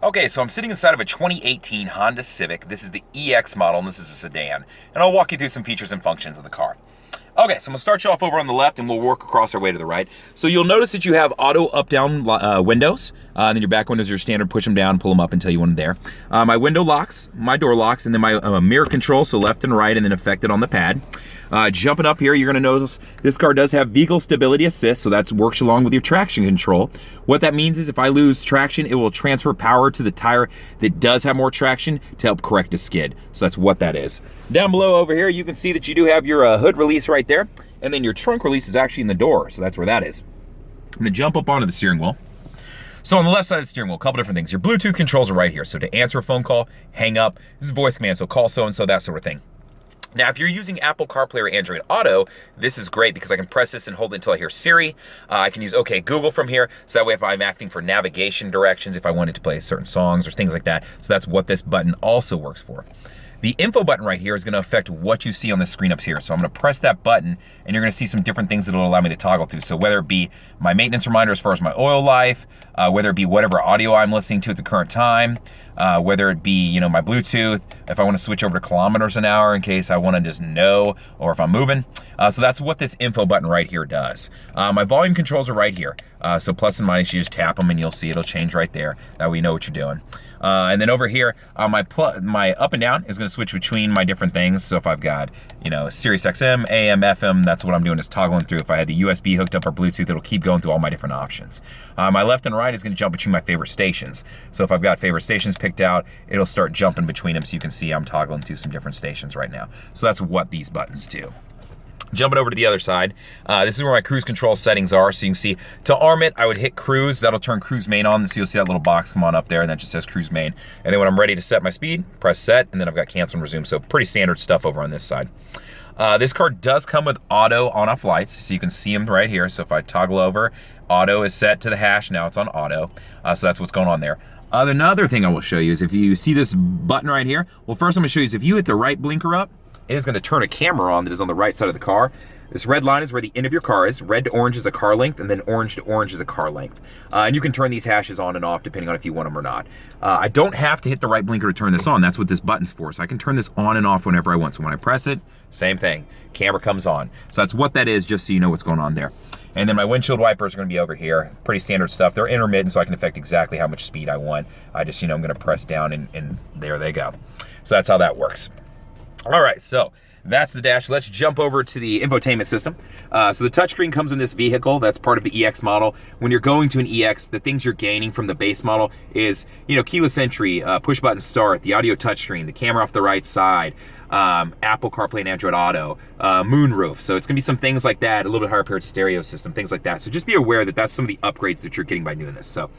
Okay, so I'm sitting inside of a 2018 Honda Civic. This is the EX model, and this is a sedan. And I'll walk you through some features and functions of the car. Okay, so I'm gonna start you off over on the left, and we'll work across our way to the right. So you'll notice that you have auto up-down windows. And then your back windows are your standard, push them down, pull them up until you want them there. My window locks, my door locks, and then my mirror control, so left and right, and then affected on the pad. Jumping up here, you're gonna notice this car does have vehicle stability assist, so that works along with your traction control. What that means is if I lose traction, it will transfer power to the tire that does have more traction to help correct a skid. So that's what that is. Down below over here, you can see that you do have your hood release right there, and then your trunk release is actually in the door, so that's where that is. I'm gonna jump up onto the steering wheel. So on the left side of the steering wheel, a couple different things. Your Bluetooth controls are right here. So to answer a phone call, hang up, this is voice command, so call so-and-so, that sort of thing. Now, if you're using Apple CarPlay or Android Auto, this is great because I can press this and hold it until I hear Siri. I can use OK Google from here, so that way if I'm acting for navigation directions, if I wanted to play certain songs or things like that, so that's what this button also works for. The info button right here is going to affect what you see on the screen up here. So I'm going to press that button, and you're going to see some different things that will allow me to toggle through. So whether it be my maintenance reminder as far as my oil life, whether it be whatever audio I'm listening to at the current time, whether it be, my Bluetooth, if I want to switch over to kilometers an hour in case I want to just know, or if I'm moving. So that's what this info button right here does. My volume controls are right here. So plus and minus, you just tap them and you'll see it'll change right there. That way you know what you're doing. And then over here, my up and down is going to switch between my different things. So if I've got, Sirius XM, AM, FM, that's what I'm doing is toggling through. If I had the USB hooked up or Bluetooth, it'll keep going through all my different options. My left and right is going to jump between my favorite stations. So if I've got favorite stations picked out, it'll start jumping between them so you can see I'm toggling through some different stations right now. So that's what these buttons do. Jumping over to the other side, this is where my cruise control settings are. So you can see, to arm it, I would hit cruise. That'll turn cruise main on. So you'll see that little box come on up there, and that just says cruise main. And then when I'm ready to set my speed, press set, and then I've got cancel and resume. So pretty standard stuff over on this side. This car does come with auto on-off lights, so you can see them right here. So if I toggle over, auto is set to the hash. Now it's on auto. So that's what's going on there. Another thing I will show you is if you see this button right here, well, first I'm going to show you is if you hit the right blinker up, it is going to turn a camera on that is on the right side of the car. This red line is where the end of your car is. Red to orange is a car length, and then orange to orange is a car length. And you can turn these hashes on and off depending on if you want them or not. I don't have to hit the right blinker to turn this on. That's what this button's for. So I can turn this on and off whenever I want. So when I press it, same thing. Camera comes on. So that's what that is, just so you know what's going on there. And then my windshield wipers are going to be over here. Pretty standard stuff. They're intermittent, so I can affect exactly how much speed I want. I just, I'm going to press down, and there they go. So that's how that works. All right, so that's the dash. Let's jump over to the infotainment system. So the touchscreen comes in this vehicle. That's part of the EX model. When you're going to an EX, the things you're gaining from the base model is, keyless entry, push button start, the audio touchscreen, the camera off the right side, Apple CarPlay and Android Auto, Moonroof. So it's gonna be some things like that, a little bit higher powered stereo system, things like that. So just be aware that that's some of the upgrades that you're getting by doing this. So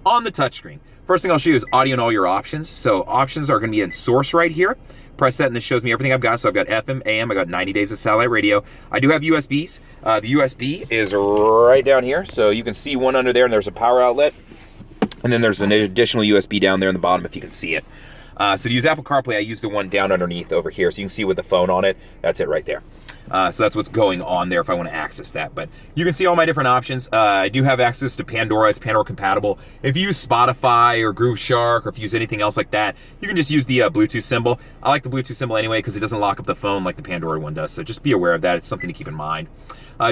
on the touchscreen, first thing I'll show you is audio and all your options. So options are gonna be in source right here. Press that and this shows me everything I've got. So I've got FM, AM, I got 90 days of satellite radio. I do have USBs. The USB is right down here. So you can see one under there and there's a power outlet. And then there's an additional USB down there in the bottom if you can see it. So to use Apple CarPlay, I use the one down underneath over here. So you can see with the phone on it, that's it right there. So that's what's going on there if I want to access that. But you can see all my different options. I do have access to Pandora. It's Pandora compatible. If you use Spotify or Groove Shark, or if you use anything else like that, you can just use the Bluetooth symbol. I like the Bluetooth symbol anyway because it doesn't lock up the phone like the Pandora one does. So just be aware of that. It's something to keep in mind.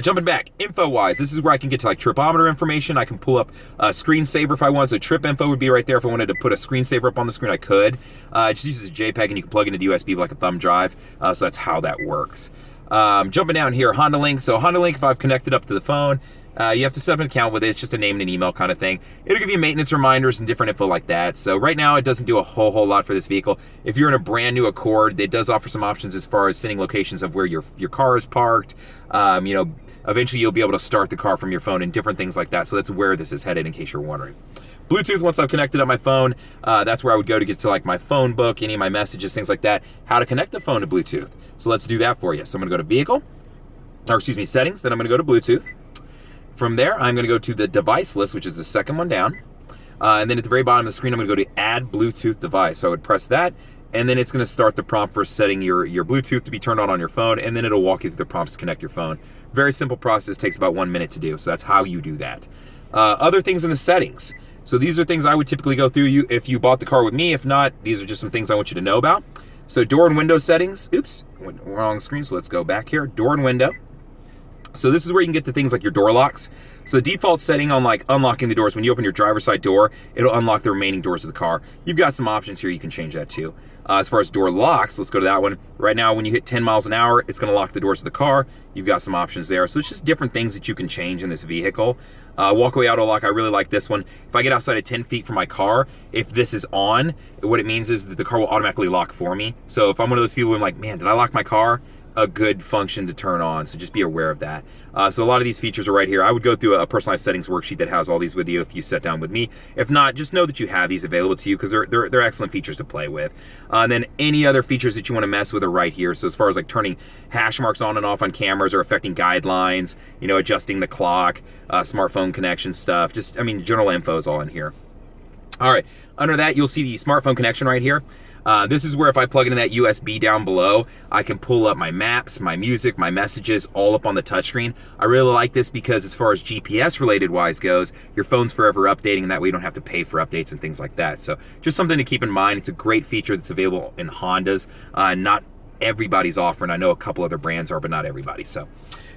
Jumping back, info-wise, this is where I can get to like tripometer information. I can pull up a screensaver if I want. So trip info would be right there. If I wanted to put a screensaver up on the screen, I could. It just uses a JPEG and you can plug into the USB like a thumb drive. So that's how that works. Jumping down here, Honda Link. So Honda Link, if I've connected up to the phone, you have to set up an account with it. It's just a name and an email kind of thing. It'll give you maintenance reminders and different info like that. So right now it doesn't do a whole lot for this vehicle. If you're in a brand new Accord, it does offer some options as far as sending locations of where your car is parked. Eventually you'll be able to start the car from your phone and different things like that. So that's where this is headed in case you're wondering. Bluetooth, once I've connected up my phone, that's where I would go to get to like my phone book, any of my messages, things like that, how to connect the phone to Bluetooth. So let's do that for you. So I'm gonna go to settings, then I'm gonna go to Bluetooth. From there, I'm gonna go to the device list, which is the second one down. And then at the very bottom of the screen, I'm gonna go to add Bluetooth device. So I would press that, and then it's gonna start the prompt for setting your Bluetooth to be turned on your phone, and then it'll walk you through the prompts to connect your phone. Very simple process, takes about 1 minute to do. So that's how you do that. Other things in the settings. So these are things I would typically go through if you bought the car with me. If not, these are just some things I want you to know about. So door and window settings. Oops, went wrong screen, so let's go back here. Door and window. So this is where you can get to things like your door locks. So the default setting on like unlocking the doors, when you open your driver's side door, it'll unlock the remaining doors of the car. You've got some options here, you can change that too. As far as door locks, let's go to that one. Right now, when you hit 10 miles an hour, it's gonna lock the doors of the car. You've got some options there. So it's just different things that you can change in this vehicle. Walkaway auto lock, I really like this one. If I get outside of 10 feet from my car, if this is on, what it means is that the car will automatically lock for me. So if I'm one of those people who I'm like, man, did I lock my car? A good function to turn on, so just be aware of that. So a lot of these features are right here. I would go through a personalized settings worksheet that has all these with you if you sat down with me. If not, just know that you have these available to you because they're excellent features to play with. And then any other features that you want to mess with are right here. So as far as like turning hash marks on and off on cameras or affecting guidelines, you know, adjusting the clock, smartphone connection stuff, just, I mean, general info is all in here. All right, under that, you'll see the smartphone connection right here. This is where if I plug into that USB down below, I can pull up my maps, my music, my messages, all up on the touchscreen. I really like this because as far as GPS related wise goes, your phone's forever updating and that way you don't have to pay for updates and things like that. So just something to keep in mind. It's a great feature that's available in Hondas. Not everybody's offering. I know a couple other brands are, but not everybody. So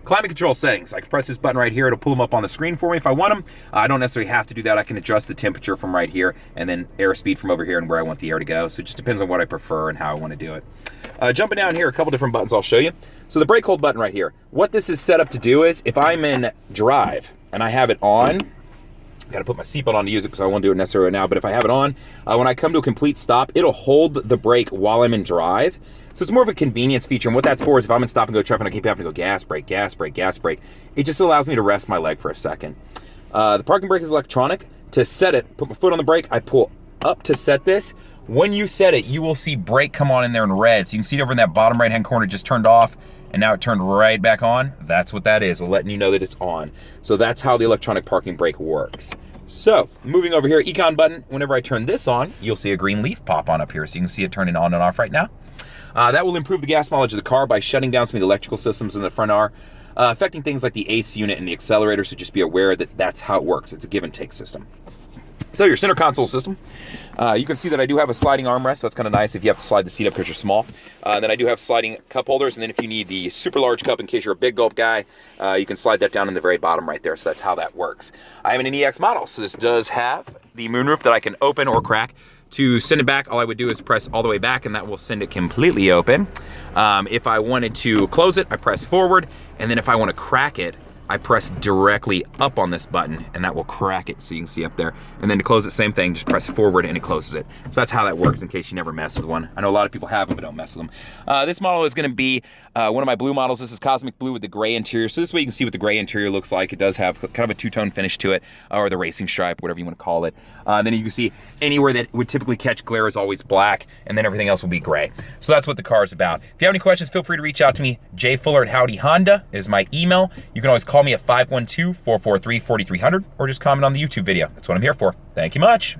climate control settings. I can press this button right here. It'll pull them up on the screen for me if I want them. I don't necessarily have to do that. I can adjust the temperature from right here and then airspeed from over here and where I want the air to go. So it just depends on what I prefer and how I want to do it. Jumping down here, a couple different buttons I'll show you. So the brake hold button right here. What this is set up to do is if I'm in drive and I have it on, got to put my seatbelt on to use it because I won't do it necessarily right now, but if I have it on, when I come to a complete stop, it'll hold the brake while I'm in drive. So it's more of a convenience feature, and what that's for is if I'm in stop and go traffic and I keep having to go gas, brake, gas, brake, gas, brake, it just allows me to rest my leg for a second. The parking brake is electronic. To set it, put my foot on the brake, I pull up to set this. When you set it, you will see brake come on in there in red. So you can see it over in that bottom right-hand corner, it just turned off, and now it turned right back on. That's what that is, letting you know that it's on. So that's how the electronic parking brake works. So, moving over here, Econ Button, whenever I turn this on, you'll see a green leaf pop on up here. So you can see it turning on and off right now. That will improve the gas mileage of the car by shutting down some of the electrical systems in the front are, affecting things like the AC unit and the accelerator, so just be aware that that's how it works. It's a give and take system. So your center console system, you can see that I do have a sliding armrest, so it's kind of nice if you have to slide the seat up because you're small. Then I do have sliding cup holders, and then if you need the super large cup in case you're a big gulp guy, you can slide that down in the very bottom right there, so that's how that works. I am in an EX model, so this does have the moonroof that I can open or crack. To send it back, all I would do is press all the way back and that will send it completely open. If I wanted to close it, I press forward, and then if I want to crack it, I press directly up on this button and that will crack it so you can see up there. And then to close it, same thing, just press forward and it closes it. So that's how that works in case you never mess with one. I know a lot of people have them but don't mess with them. This model is gonna be one of my blue models. This is Cosmic Blue with the gray interior. So this way you can see what the gray interior looks like. It does have kind of a two-tone finish to it, or the racing stripe, whatever you wanna call it. Then you can see anywhere that would typically catch glare is always black, and then everything else will be gray. So that's what the car is about. If you have any questions, feel free to reach out to me. jfuller@howdyhonda is my email. You can always call me at 512-443-4300 or just comment on the YouTube video. That's what I'm here for. Thank you much.